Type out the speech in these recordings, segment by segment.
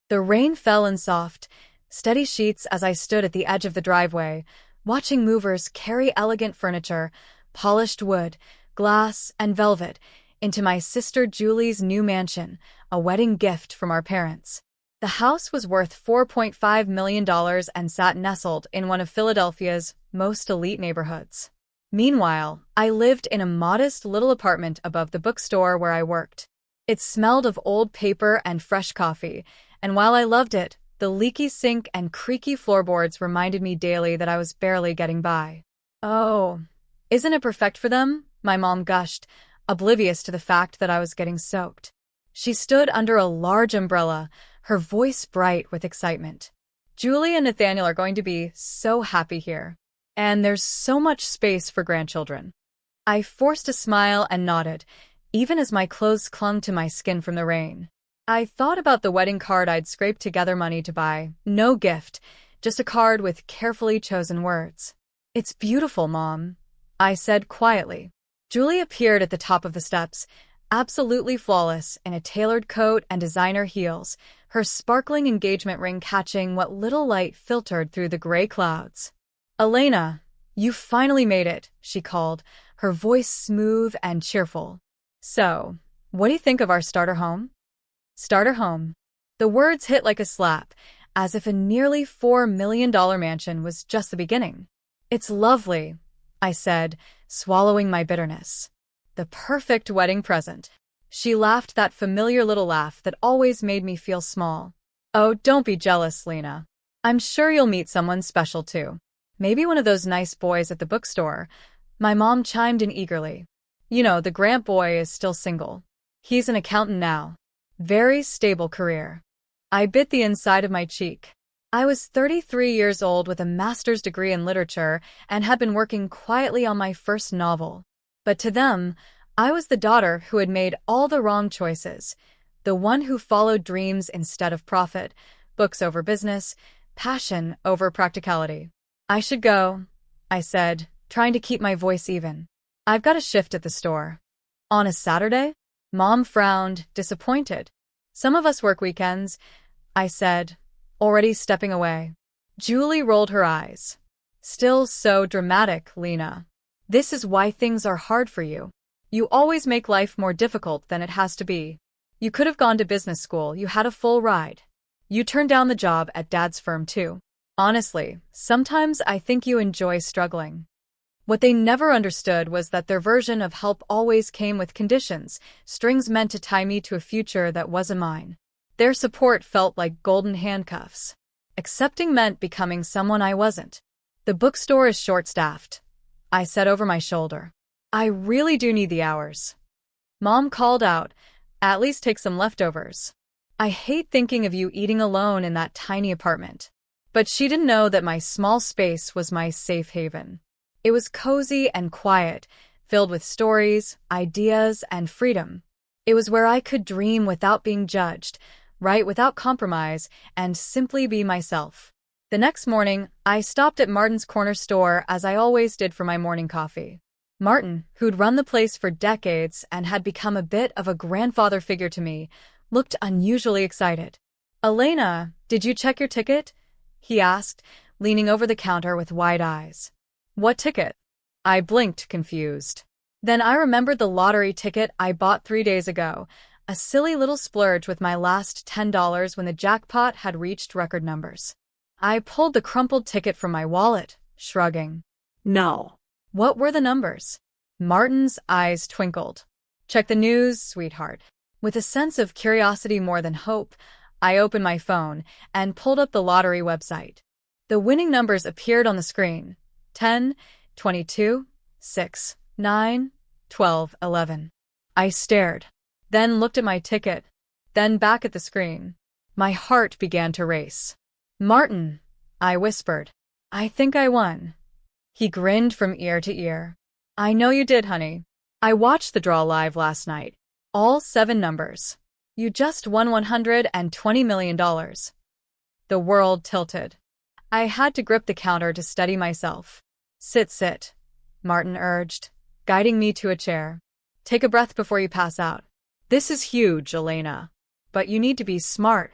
The rain fell in soft, steady sheets as I stood at the edge of the driveway, watching movers carry elegant furniture, polished wood, glass, and velvet, into my sister Julie's new mansion, a wedding gift from our parents. The house was worth $4.5 million and sat nestled in one of Philadelphia's most elite neighborhoods. Meanwhile, I lived in a modest little apartment above the bookstore where I worked. It smelled of old paper and fresh coffee, and while I loved it, the leaky sink and creaky floorboards reminded me daily that I was barely getting by. "Oh, isn't it perfect for them?" my mom gushed, oblivious to the fact that I was getting soaked. She stood under a large umbrella, her voice bright with excitement. "Julie and Nathaniel are going to be so happy here. And there's so much space for grandchildren." I forced a smile and nodded, even as my clothes clung to my skin from the rain. I thought about the wedding card I'd scraped together money to buy. No gift, just a card with carefully chosen words. "It's beautiful, Mom," I said quietly. Julie appeared at the top of the steps, absolutely flawless in a tailored coat and designer heels, her sparkling engagement ring catching what little light filtered through the gray clouds. "Elena, you finally made it," she called, her voice smooth and cheerful. "So, what do you think of our starter home?" Starter home. The words hit like a slap, as if a nearly $4 million mansion was just the beginning. "It's lovely," I said, swallowing my bitterness. "The perfect wedding present." She laughed, that familiar little laugh that always made me feel small. "Oh, don't be jealous, Lena. I'm sure you'll meet someone special too. Maybe one of those nice boys at the bookstore." My mom chimed in eagerly. "You know, the Grant boy is still single. He's an accountant now. Very stable career." I bit the inside of my cheek. I was 33 years old with a master's degree in literature and had been working quietly on my first novel. But to them, I was the daughter who had made all the wrong choices, the one who followed dreams instead of profit, books over business, passion over practicality. "I should go," I said, trying to keep my voice even. "I've got a shift at the store." "On a Saturday?" Mom frowned, disappointed. "Some of us work weekends," I said, already stepping away. Julie rolled her eyes. "Still so dramatic, Lena. This is why things are hard for you. You always make life more difficult than it has to be. You could have gone to business school, you had a full ride. You turned down the job at Dad's firm too. Honestly, sometimes I think you enjoy struggling." What they never understood was that their version of help always came with conditions, strings meant to tie me to a future that wasn't mine. Their support felt like golden handcuffs. Accepting meant becoming someone I wasn't. "The bookstore is short-staffed," I said over my shoulder. "I really do need the hours." Mom called out, "At least take some leftovers." I hate thinking of you eating alone in that tiny apartment. But she didn't know that my small space was my safe haven. It was cozy and quiet, filled with stories, ideas, and freedom. It was where I could dream without being judged, write without compromise, and simply be myself. The next morning, I stopped at Martin's corner store as I always did for my morning coffee. Martin, who'd run the place for decades and had become a bit of a grandfather figure to me, looked unusually excited. "Elena, did you check your ticket?" he asked, leaning over the counter with wide eyes. "What ticket?" I blinked, confused. Then I remembered the lottery ticket I bought 3 days ago, a silly little splurge with my last $10 when the jackpot had reached record numbers. I pulled the crumpled ticket from my wallet, shrugging. "No." "What were the numbers?" Martin's eyes twinkled. "Check the news, sweetheart." With a sense of curiosity more than hope, I opened my phone and pulled up the lottery website. The winning numbers appeared on the screen. 10, 22, 6, 9, 12, 11. I stared, then looked at my ticket, then back at the screen. My heart began to race. "Martin," I whispered, "I think I won." He grinned from ear to ear. "I know you did, honey. I watched the draw live last night. All 7 numbers. You just won $120 million. The world tilted. I had to grip the counter to steady myself. Sit, Martin urged, guiding me to a chair. "Take a breath before you pass out. This is huge, Elena. But you need to be smart.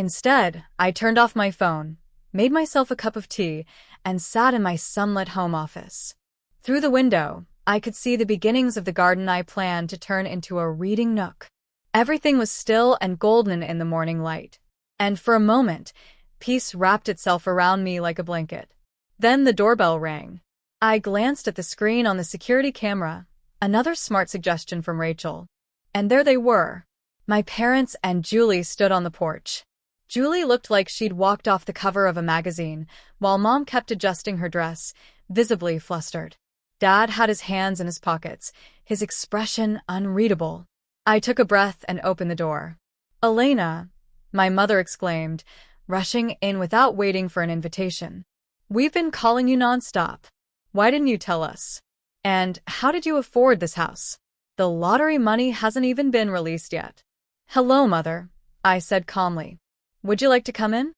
Instead, I turned off my phone, made myself a cup of tea, and sat in my sunlit home office. Through the window, I could see the beginnings of the garden I planned to turn into a reading nook. Everything was still and golden in the morning light. And for a moment, peace wrapped itself around me like a blanket. Then the doorbell rang. I glanced at the screen on the security camera, another smart suggestion from Rachel. And there they were. My parents and Julie stood on the porch. Julie looked like she'd walked off the cover of a magazine, while Mom kept adjusting her dress, visibly flustered. Dad had his hands in his pockets, his expression unreadable. I took a breath and opened the door. "Elena," my mother exclaimed, rushing in without waiting for an invitation. "We've been calling you nonstop. Why didn't you tell us? And how did you afford this house? The lottery money hasn't even been released yet." "Hello, Mother," I said calmly. "Would you like to come in?"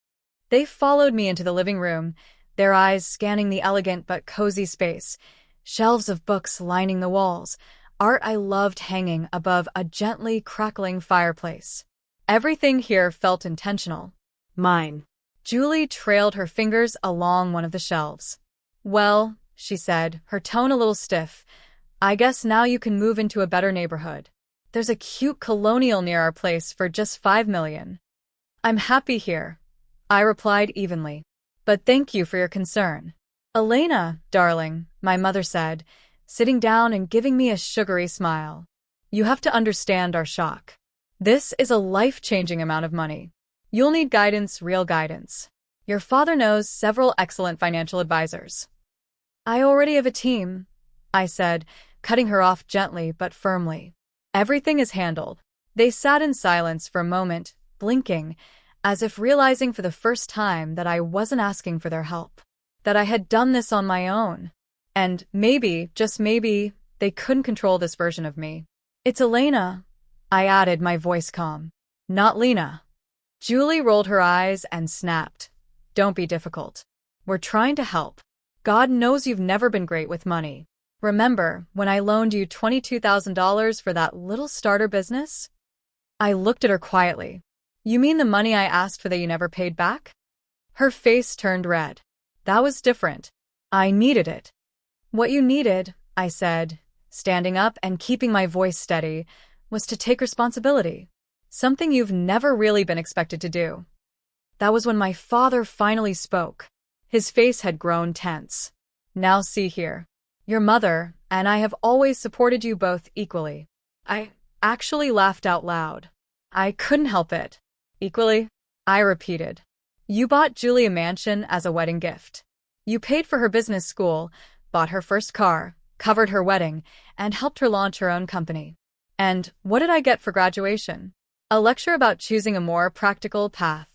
They followed me into the living room, their eyes scanning the elegant but cozy space. Shelves of books lining the walls, art I loved hanging above a gently crackling fireplace. Everything here felt intentional. Mine. Julie trailed her fingers along one of the shelves. "Well," she said, her tone a little stiff, "I guess now you can move into a better neighborhood. There's a cute colonial near our place for just $5 million. "I'm happy here," I replied evenly. "But thank you for your concern." "Elena, darling," my mother said, sitting down and giving me a sugary smile. "You have to understand our shock. This is a life-changing amount of money. You'll need guidance, real guidance. Your father knows several excellent financial advisors." "I already have a team," I said, cutting her off gently but firmly. "Everything is handled." They sat in silence for a moment, blinking, as if realizing for the first time that I wasn't asking for their help, that I had done this on my own. And maybe, just maybe, they couldn't control this version of me. "It's Elena," I added, my voice calm. "Not Lena." Julie rolled her eyes and snapped. "Don't be difficult. We're trying to help. God knows you've never been great with money. Remember when I loaned you $22,000 for that little starter business?" I looked at her quietly. "You mean the money I asked for that you never paid back?" Her face turned red. "That was different. I needed it." "What you needed," I said, standing up and keeping my voice steady, "was to take responsibility. Something you've never really been expected to do." That was when my father finally spoke. His face had grown tense. "Now see here. Your mother and I have always supported you both equally." I actually laughed out loud. I couldn't help it. "Equally?" I repeated. "You bought Julie a mansion as a wedding gift. You paid for her business school, bought her first car, covered her wedding, and helped her launch her own company. And what did I get for graduation? A lecture about choosing a more practical path."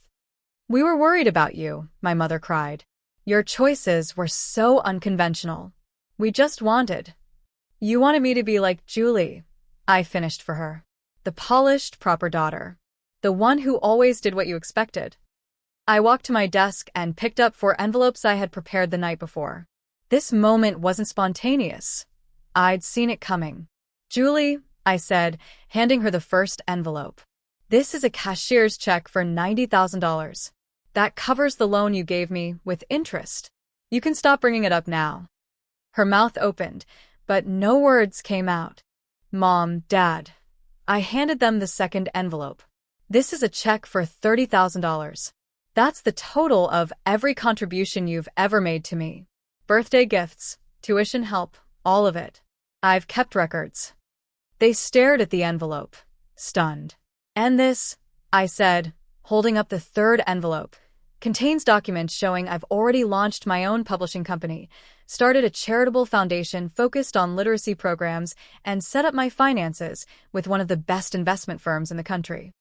"We were worried about you," my mother cried. "Your choices were so unconventional. We just wanted. You wanted me to be like Julie," I finished for her. "The polished, proper daughter. The one who always did what you expected." I walked to my desk and picked up 4 envelopes I had prepared the night before. This moment wasn't spontaneous. I'd seen it coming. "Julie," I said, handing her the first envelope. "This is a cashier's check for $90,000. That covers the loan you gave me with interest. You can stop bringing it up now." Her mouth opened, but no words came out. "Mom, Dad." I handed them the second envelope. "This is a check for $30,000. That's the total of every contribution you've ever made to me. Birthday gifts, tuition help, all of it. I've kept records." They stared at the envelope, stunned. "And this," I said, holding up the third envelope, "contains documents showing I've already launched my own publishing company, started a charitable foundation focused on literacy programs, and set up my finances with one of the best investment firms in the country."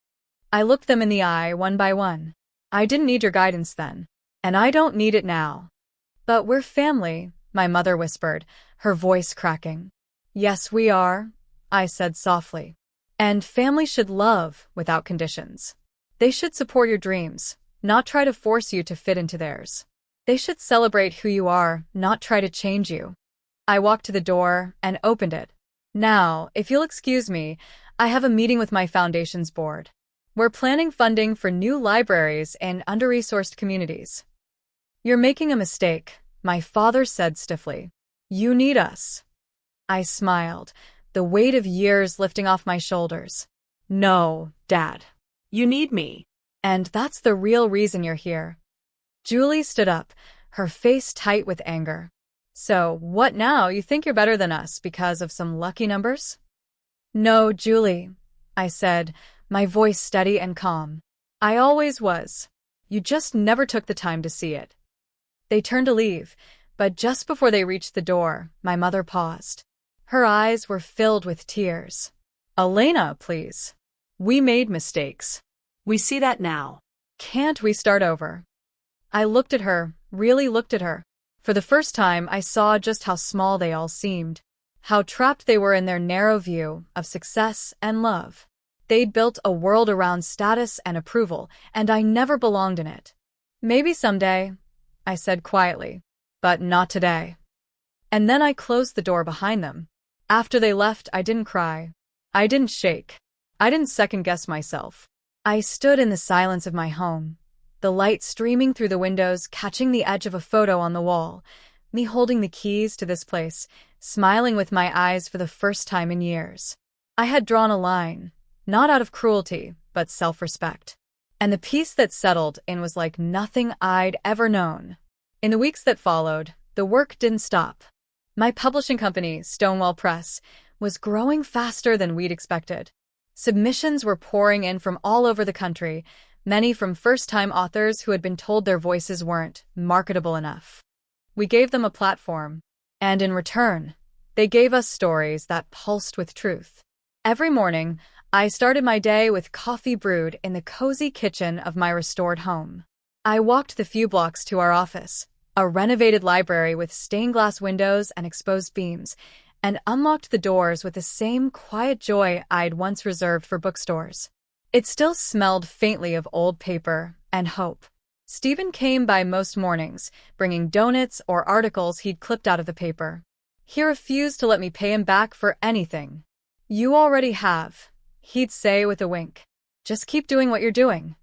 I looked them in the eye one by one. "I didn't need your guidance then, and I don't need it now." "But we're family," my mother whispered, her voice cracking. "Yes, we are," I said softly. "And family should love without conditions. They should support your dreams, not try to force you to fit into theirs. They should celebrate who you are, not try to change you." I walked to the door and opened it. "Now, if you'll excuse me, I have a meeting with my foundation's board." We're planning funding for new libraries in under-resourced communities. You're making a mistake, my father said stiffly. You need us. I smiled, the weight of years lifting off my shoulders. No, Dad. You need me. And that's the real reason you're here. Julie stood up, her face tight with anger. So, what now? You think you're better than us because of some lucky numbers? No, Julie, I said, my voice steady and calm. I always was. You just never took the time to see it. They turned to leave, but just before they reached the door, my mother paused. Her eyes were filled with tears. Elena, please. We made mistakes. We see that now. Can't we start over? I looked at her, really looked at her. For the first time, I saw just how small they all seemed, how trapped they were in their narrow view of success and love. They'd built a world around status and approval, and I never belonged in it. Maybe someday, I said quietly, but not today. And then I closed the door behind them. After they left, I didn't cry. I didn't shake. I didn't second-guess myself. I stood in the silence of my home, the light streaming through the windows, catching the edge of a photo on the wall, me holding the keys to this place, smiling with my eyes for the first time in years. I had drawn a line, not out of cruelty, but self-respect. And the peace that settled in was like nothing I'd ever known. In the weeks that followed, the work didn't stop. My publishing company, Stonewall Press, was growing faster than we'd expected. Submissions were pouring in from all over the country, many from first-time authors who had been told their voices weren't marketable enough. We gave them a platform, and in return, they gave us stories that pulsed with truth. Every morning, I started my day with coffee brewed in the cozy kitchen of my restored home. I walked the few blocks to our office, a renovated library with stained glass windows and exposed beams, and unlocked the doors with the same quiet joy I'd once reserved for bookstores. It still smelled faintly of old paper and hope. Stephen came by most mornings, bringing donuts or articles he'd clipped out of the paper. He refused to let me pay him back for anything. You already have, he'd say with a wink. Just keep doing what you're doing.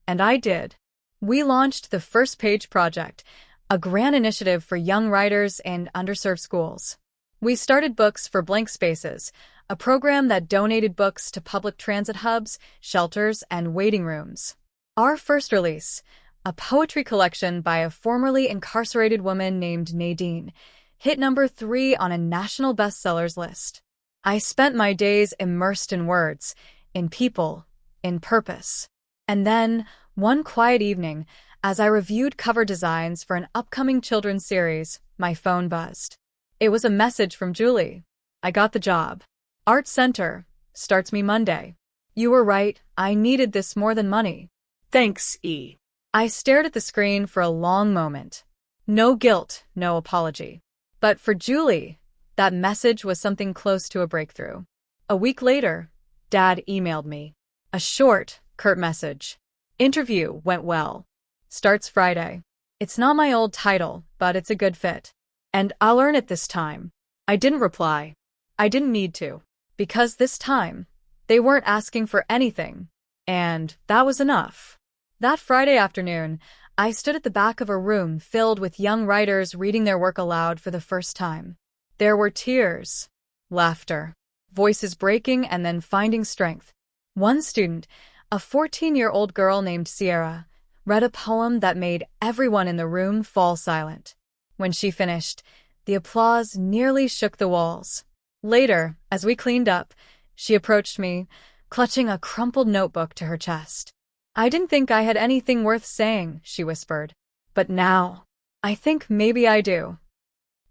And I did. We launched the First Page Project, a grand initiative for young writers in underserved schools. We started Books for Blank Spaces, a program that donated books to public transit hubs, shelters, and waiting rooms. Our first release, a poetry collection by a formerly incarcerated woman named Nadine, hit number 3 on a national bestsellers list. I spent my days immersed in words, in people, in purpose. And then, one quiet evening, as I reviewed cover designs for an upcoming children's series, my phone buzzed. It was a message from Julie. I got the job. Art Center. Starts me Monday. You were right, I needed this more than money. Thanks, E. I stared at the screen for a long moment. No guilt, no apology. But for Julie, that message was something close to a breakthrough. A week later, Dad emailed me. A short, curt message. Interview went well. Starts Friday. It's not my old title, but it's a good fit. And I'll earn it this time. I didn't reply. I didn't need to. Because this time, they weren't asking for anything. And that was enough. That Friday afternoon, I stood at the back of a room filled with young writers reading their work aloud for the first time. There were tears, laughter, voices breaking and then finding strength. One student, a 14-year-old girl named Sierra, read a poem that made everyone in the room fall silent. When she finished, the applause nearly shook the walls. Later, as we cleaned up, she approached me, clutching a crumpled notebook to her chest. I didn't think I had anything worth saying, she whispered. But now, I think maybe I do.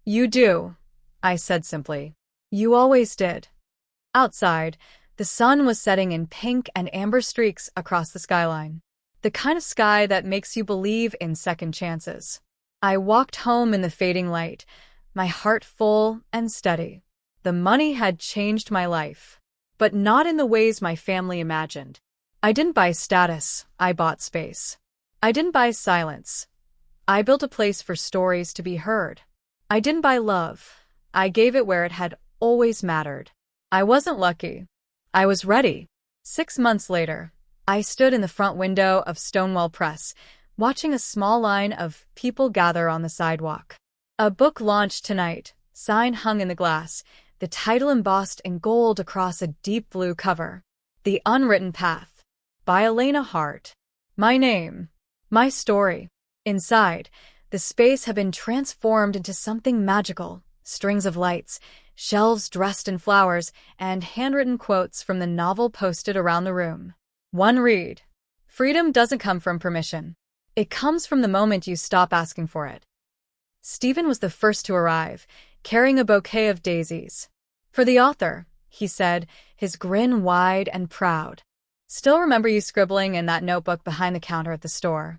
You do, I said simply. You always did. Outside, the sun was setting in pink and amber streaks across the skyline. The kind of sky that makes you believe in second chances. I walked home in the fading light, my heart full and steady. The money had changed my life, but not in the ways my family imagined. I didn't buy status, I bought space. I didn't buy silence. I built a place for stories to be heard. I didn't buy love. I gave it where it had always mattered. I wasn't lucky. I was ready. 6 months later, I stood in the front window of Stonewall Press, watching a small line of people gather on the sidewalk. A book launched tonight, sign hung in the glass, the title embossed in gold across a deep blue cover. The Unwritten Path, by Elena Hart. My name. My story. Inside, the space had been transformed into something magical. Strings of lights, shelves dressed in flowers, and handwritten quotes from the novel posted around the room. One read. Freedom doesn't come from permission. It comes from the moment you stop asking for it. Stephen was the first to arrive, carrying a bouquet of daisies. For the author, he said, his grin wide and proud. Still remember you scribbling in that notebook behind the counter at the store.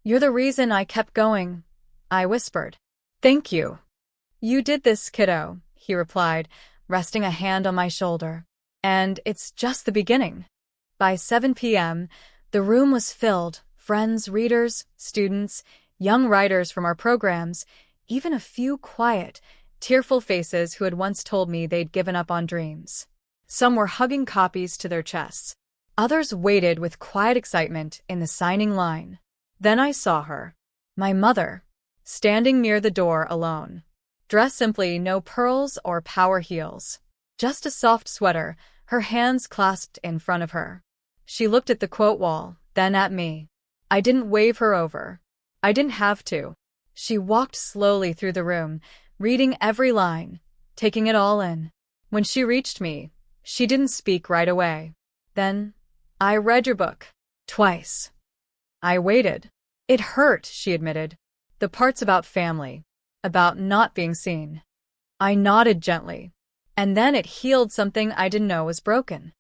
You're the reason I kept going, I whispered. Thank you. You did this, kiddo, he replied, resting a hand on my shoulder. And it's just the beginning. By 7 p.m., the room was filled, friends, readers, students, young writers from our programs, even a few quiet, tearful faces who had once told me they'd given up on dreams. Some were hugging copies to their chests. Others waited with quiet excitement in the signing line. Then I saw her, my mother, standing near the door alone. Dressed simply, no pearls or power heels. Just a soft sweater, her hands clasped in front of her. She looked at the quote wall, then at me. I didn't wave her over. I didn't have to. She walked slowly through the room, reading every line, taking it all in. When she reached me, she didn't speak right away. Then, I read your book. Twice. I waited. It hurt, she admitted. The parts about family, about not being seen. I nodded gently. And then it healed something I didn't know was broken.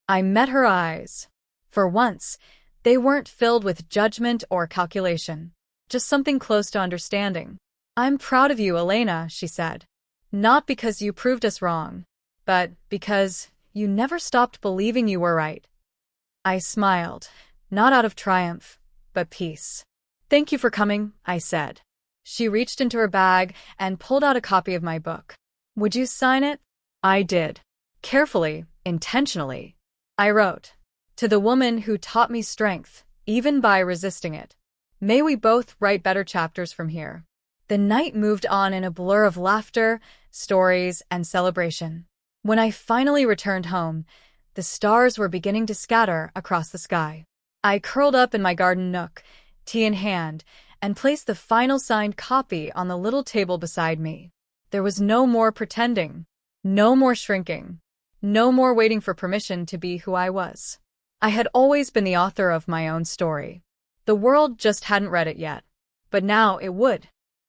I met her eyes. For once, they weren't filled with judgment or calculation, just something close to understanding. I'm proud of you, Elena, she said. Not because you proved us wrong, but because you never stopped believing you were right. I smiled, not out of triumph, but peace. Thank you for coming, I said. She reached into her bag and pulled out a copy of my book. Would you sign it? I did. Carefully, intentionally. I wrote, to the woman who taught me strength, even by resisting it. May we both write better chapters from here. The night moved on in a blur of laughter, stories, and celebration. When I finally returned home, the stars were beginning to scatter across the sky. I curled up in my garden nook, tea in hand, and placed the final signed copy on the little table beside me. There was no more pretending, no more shrinking, no more waiting for permission to be who I was. I had always been the author of my own story. The world just hadn't read it yet. But now it would.